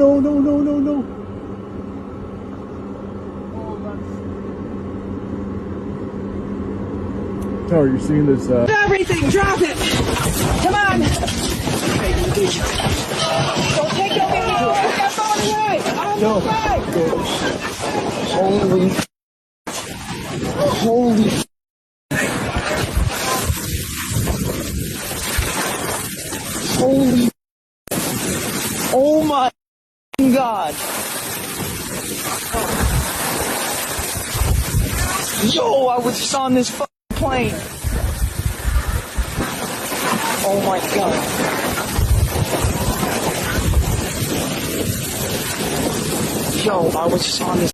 no. Tower, you're seeing this, Everything, drop it! Come on! Don't take it over here! That's on the way! On the way! Holy. Oh my God. Yo, I was just on this fucking plane. Oh my God. Yo, I was just on this